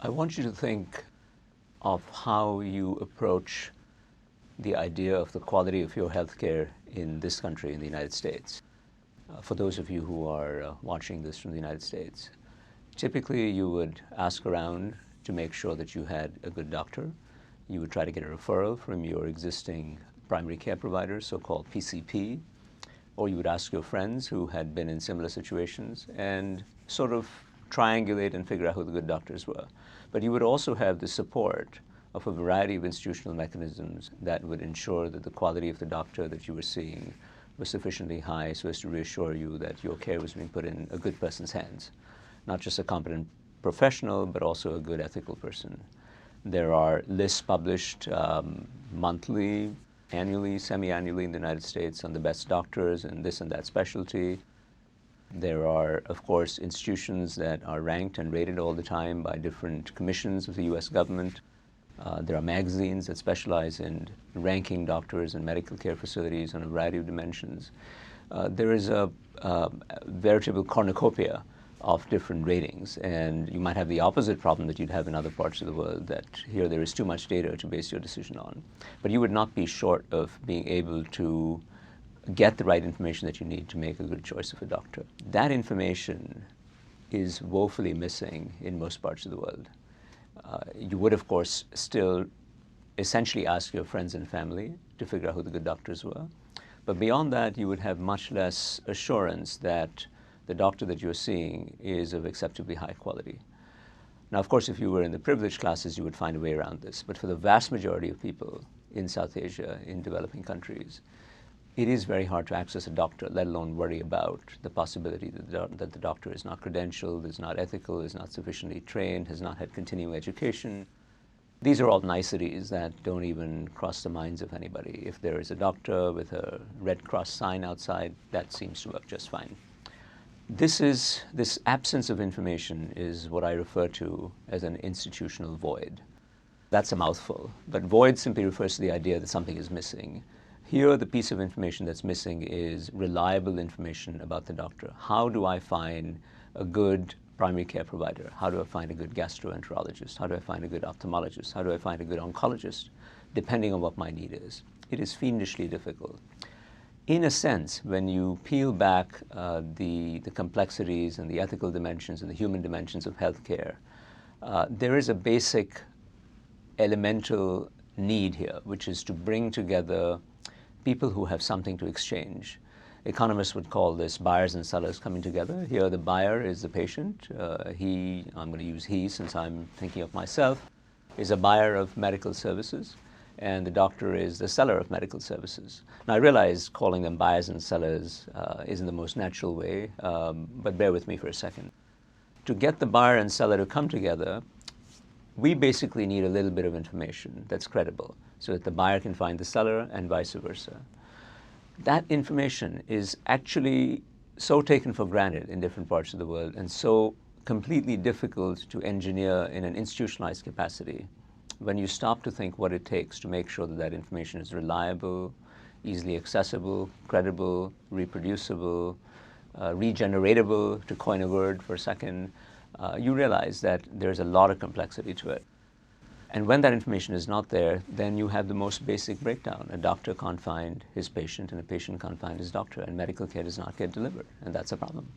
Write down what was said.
I want you to think of how you approach the idea of the quality of your healthcare in this country, in the United States. For those of you who are watching this from the United States, typically you would ask around to make sure that you had a good doctor. You would try to get a referral from your existing primary care provider, so-called PCP, or you would ask your friends who had been in similar situations and sort of triangulate and figure out who the good doctors were. But you would also have the support of a variety of institutional mechanisms that would ensure that the quality of the doctor that you were seeing was sufficiently high so as to reassure you that your care was being put in a good person's hands. Not just a competent professional, but also a good ethical person. There are lists published monthly, annually, semi-annually in the United States on the best doctors in this and that specialty. There are, of course, institutions that are ranked and rated all the time by different commissions of the US government. There are magazines that specialize in ranking doctors and medical care facilities on a variety of dimensions. There is a veritable cornucopia of different ratings, and you might have the opposite problem that you'd have in other parts of the world, that here there is too much data to base your decision on. But you would not be short of being able to get the right information that you need to make a good choice of a doctor. That information is woefully missing in most parts of the world. You would, of course, still essentially ask your friends and family to figure out who the good doctors were. But beyond that, you would have much less assurance that the doctor that you're seeing is of acceptably high quality. Now, of course, if you were in the privileged classes, you would find a way around this. But for the vast majority of people in South Asia, in developing countries, it is very hard to access a doctor, let alone worry about the possibility that the doctor is not credentialed, is not ethical, is not sufficiently trained, has not had continuing education. These are all niceties that don't even cross the minds of anybody. If there is a doctor with a Red Cross sign outside, that seems to work just fine. This absence of information is what I refer to as an institutional void. That's a mouthful, but void simply refers to the idea that something is missing. Here, the piece of information that's missing is reliable information about the doctor. How do I find a good primary care provider? How do I find a good gastroenterologist? How do I find a good ophthalmologist? How do I find a good oncologist? Depending on what my need is. It is fiendishly difficult. In a sense, when you peel back the complexities and the ethical dimensions and the human dimensions of healthcare, there is a basic elemental need here, which is to bring together people who have something to exchange. Economists would call this buyers and sellers coming together. Here the buyer is the patient. I'm going to use he since I'm thinking of myself, is a buyer of medical services, and the doctor is the seller of medical services. Now I realize calling them buyers and sellers isn't the most natural way, but bear with me for a second. To get the buyer and seller to come together, we basically need a little bit of information that's credible so that the buyer can find the seller and vice versa. That information is actually so taken for granted in different parts of the world and so completely difficult to engineer in an institutionalized capacity when you stop to think what it takes to make sure that that information is reliable, easily accessible, credible, reproducible, regeneratable, to coin a word for a second. You realize that there's a lot of complexity to it. And when that information is not there, then you have the most basic breakdown. A doctor can't find his patient, and a patient can't find his doctor, and medical care does not get delivered, and that's a problem.